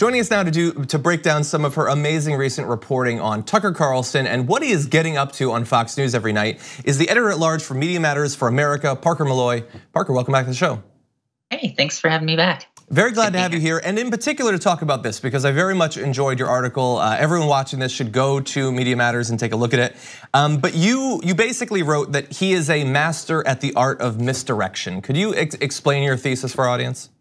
Joining us now to break down some of her amazing recent reporting on Tucker Carlson and what he is getting up to on Fox News every night is the editor-at-large for Media Matters for America, Parker Malloy. Parker, welcome back to the show. Hey, thanks for having me back. Very glad to have you here, and in particular to talk about this because I very much enjoyed your article. Everyone watching this should go to Media Matters and take a look at it. But you basically wrote that he is a master at the art of misdirection. Could you explain your thesis for our audience?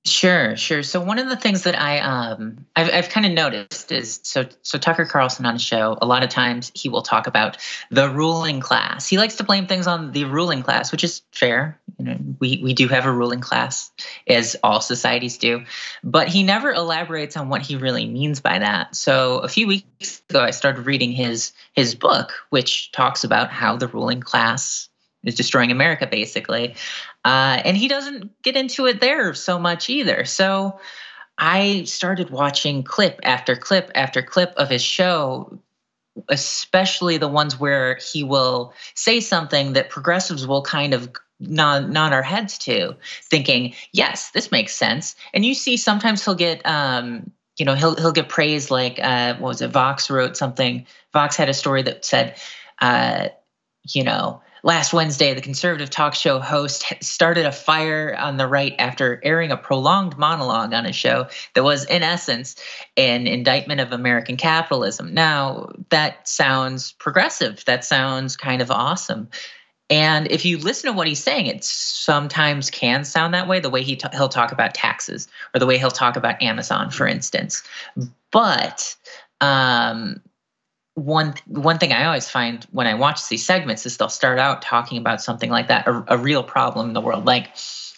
Sure. So one of the things that I've kind of noticed is so Tucker Carlson on his show, a lot of times he will talk about the ruling class. He likes to blame things on the ruling class, which is fair. You know, we do have a ruling class, as all societies do, but he never elaborates on what he really means by that. So a few weeks ago, I started reading his book, which talks about how the ruling class is destroying America, basically. And he doesn't get into it there so much either. So I started watching clip after clip after clip of his show, especially the ones where he will say something that progressives will kind of nod our heads to, thinking, yes, this makes sense. And you see sometimes he'll get, he'll get praise like, what was it? Vox wrote something. Vox had a story that said, last Wednesday, the conservative talk show host started a fire on the right after airing a prolonged monologue on his show that was, in essence, an indictment of American capitalism. Now, that sounds progressive. That sounds kind of awesome. And if you listen to what he's saying, it sometimes can sound that way, the way he'll talk about taxes or the way he'll talk about Amazon, for instance. But one thing I always find when I watch these segments is they'll start out talking about something like that, a real problem in the world, like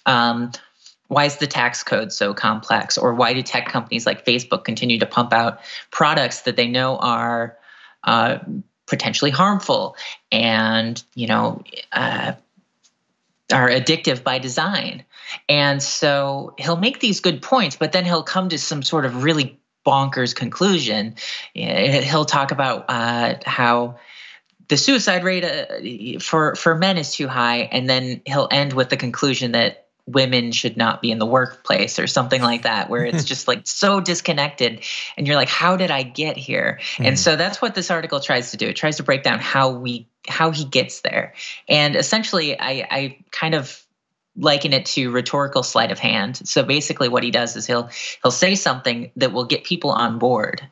why is the tax code so complex, or why do tech companies like Facebook continue to pump out products that they know are potentially harmful and are addictive by design. And so he'll make these good points, but then he'll come to some sort of really bonkers conclusion. He'll talk about how the suicide rate for men is too high, and then he'll end with the conclusion that women should not be in the workplace or something like that, where it's just like so disconnected, and you're like, how did I get here? And so that's what this article tries to do. It tries to break down how he gets there, and essentially, I kind of liken it to rhetorical sleight of hand. So basically what he does is he'll say something that will get people on board,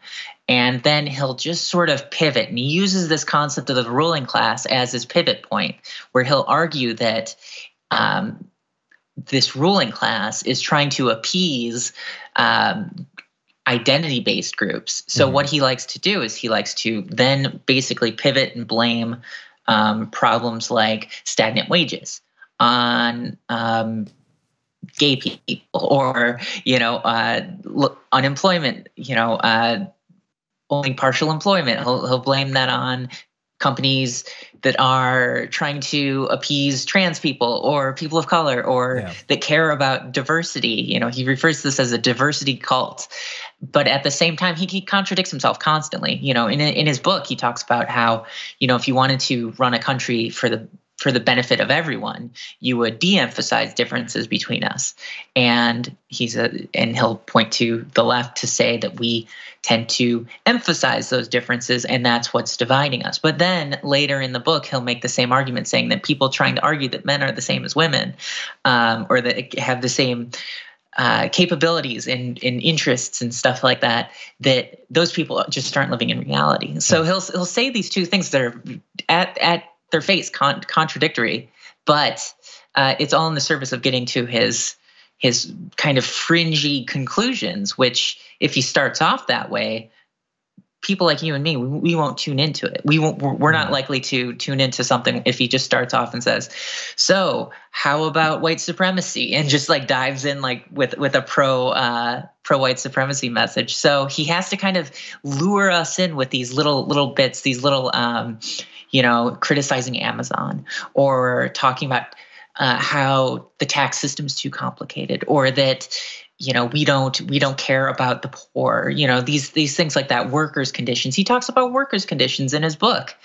and then he'll just sort of pivot. And he uses this concept of the ruling class as his pivot point, where he'll argue that this ruling class is trying to appease identity-based groups. So what he likes to do is he likes to then basically pivot and blame problems like stagnant wages on gay people, or unemployment, only partial employment. He'll blame that on companies that are trying to appease trans people or people of color, or that care about diversity. He refers to this as a diversity cult. But at the same time, he contradicts himself constantly. In his book, he talks about how, if you wanted to run a country for the benefit of everyone, you would de-emphasize differences between us. And he'll point to the left to say that we tend to emphasize those differences, and that's what's dividing us. But then later in the book, he'll make the same argument, saying that people trying to argue that men are the same as women, or that have the same capabilities and interests and stuff like that, that those people just aren't living in reality. So he'll say these two things that are at their face contradictory, but it's all in the service of getting to his kind of fringy conclusions, which if he starts off that way, people like you and me, we won't tune into it. We're not likely to tune into something if he just starts off and says, so how about white supremacy? And just like dives in like with a pro white supremacy message. So he has to kind of lure us in with these little bits, these little, criticizing Amazon, or talking about how the tax system is too complicated, or that we don't care about the poor. These things like that. Workers' conditions. He talks about workers' conditions in his book,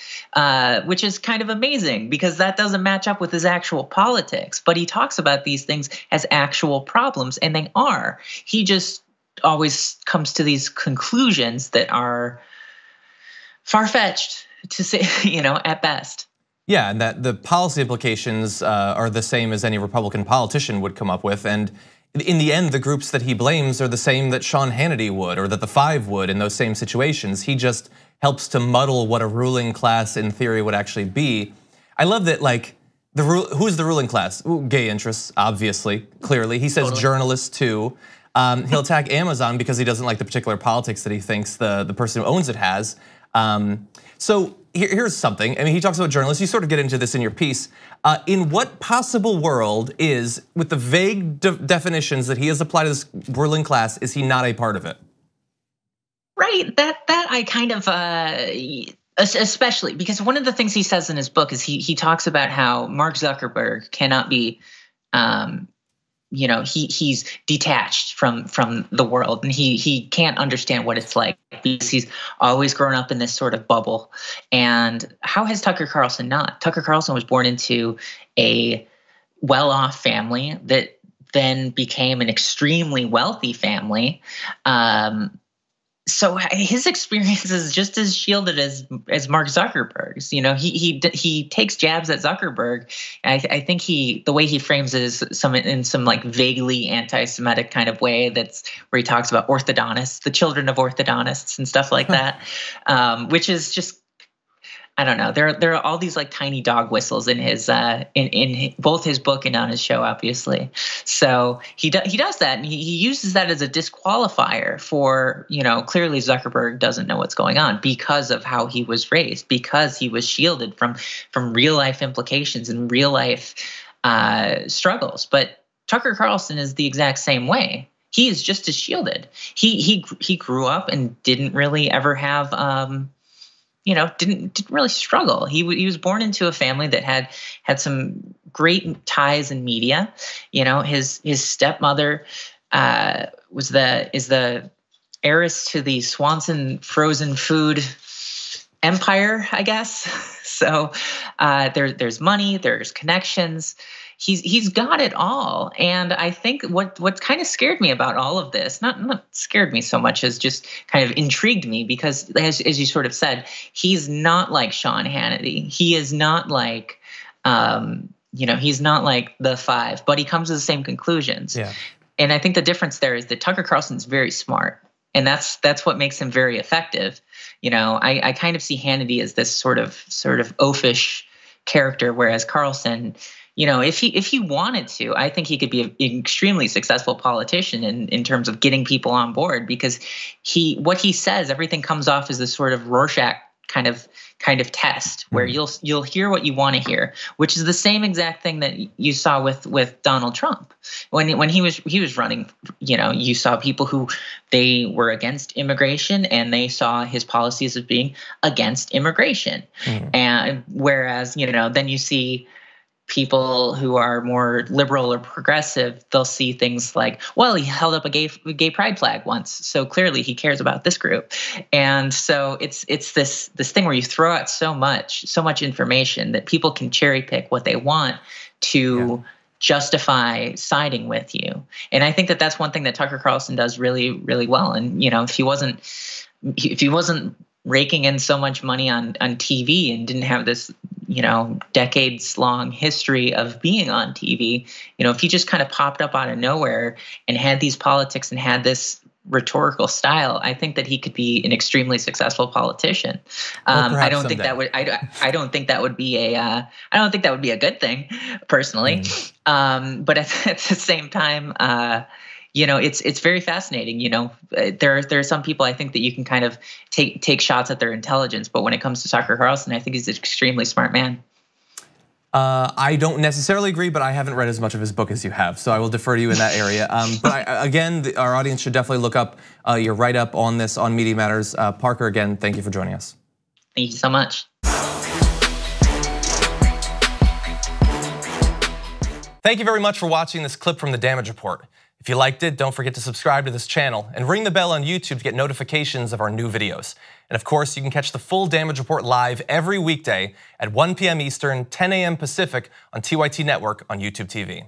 which is kind of amazing because that doesn't match up with his actual politics. But he talks about these things as actual problems, and they are. He just always comes to these conclusions that are far-fetched, to say, at best. Yeah, and that the policy implications are the same as any Republican politician would come up with. And in the end, the groups that he blames are the same that Sean Hannity would, or that the Five would in those same situations. He just helps to muddle what a ruling class in theory would actually be. I love that, like, who's the ruling class? Ooh, gay interests, obviously, clearly. He says journalists too. He'll attack Amazon because he doesn't like the particular politics that he thinks the person who owns it has. So here's something. I mean, he talks about journalists. You sort of get into this in your piece. In what possible world is, with the vague definitions that he has applied to this ruling class, is he not a part of it? Right. That I kind of, especially because one of the things he says in his book is he talks about how Mark Zuckerberg cannot be, he's detached from the world, and he can't understand what it's like because he's always grown up in this sort of bubble. And how has Tucker Carlson not? Tucker Carlson was born into a well-off family that then became an extremely wealthy family. So his experience is just as shielded as Mark Zuckerberg's. He takes jabs at Zuckerberg. And I think the way he frames it is in some like vaguely anti-Semitic kind of way. That's where he talks about orthodontists, the children of orthodontists, and stuff like that, which is just, I don't know. There are all these like tiny dog whistles in his in both his book and on his show, obviously. So he does that, and he uses that as a disqualifier for, clearly Zuckerberg doesn't know what's going on because of how he was raised, because he was shielded from real life implications and real life struggles. But Tucker Carlson is the exact same way. He is just as shielded. He grew up and didn't really ever have didn't really struggle. He was born into a family that had some great ties in media. His stepmother is the heiress to the Swanson frozen food empire, I guess. So there's money, there's connections. He's got it all. And I think what kind of scared me about all of this, not scared me so much as just kind of intrigued me, because as you sort of said, he's not like Sean Hannity. He is not like, he's not like the Five, but he comes to the same conclusions. Yeah. And I think the difference there is that Tucker Carlson's very smart. And that's what makes him very effective. I kind of see Hannity as this sort of oafish character, whereas Carlson, if he wanted to, I think he could be an extremely successful politician in terms of getting people on board, because what he says, everything comes off as this sort of Rorschach kind of test where you'll hear what you want to hear, which is the same exact thing that you saw with Donald Trump when he was running. You saw people who they were against immigration, and they saw his policies as being against immigration. And whereas then you see people who are more liberal or progressive, they'll see things like, well, he held up a gay pride flag once, so clearly he cares about this group. And so it's this thing where you throw out so much information that people can cherry pick what they want to justify siding with you. And I think that that's one thing that Tucker Carlson does really, really well. And if he wasn't raking in so much money on TV and didn't have this decades long history of being on TV, if he just kind of popped up out of nowhere and had these politics and had this rhetorical style, I think that he could be an extremely successful politician. I don't think that would be a good thing, personally. But at the same time, it's very fascinating. There are some people I think that you can kind of take shots at their intelligence, but when it comes to Tucker Carlson, I think he's an extremely smart man. I don't necessarily agree, but I haven't read as much of his book as you have, so I will defer to you in that area. But again, our audience should definitely look up your write-up on this on Media Matters. Parker, again, thank you for joining us. Thank you so much. Thank you very much for watching this clip from The Damage Report. If you liked it, don't forget to subscribe to this channel and ring the bell on YouTube to get notifications of our new videos. And of course, you can catch the full Damage Report live every weekday at 1 p.m. Eastern, 10 a.m. Pacific on TYT Network on YouTube TV.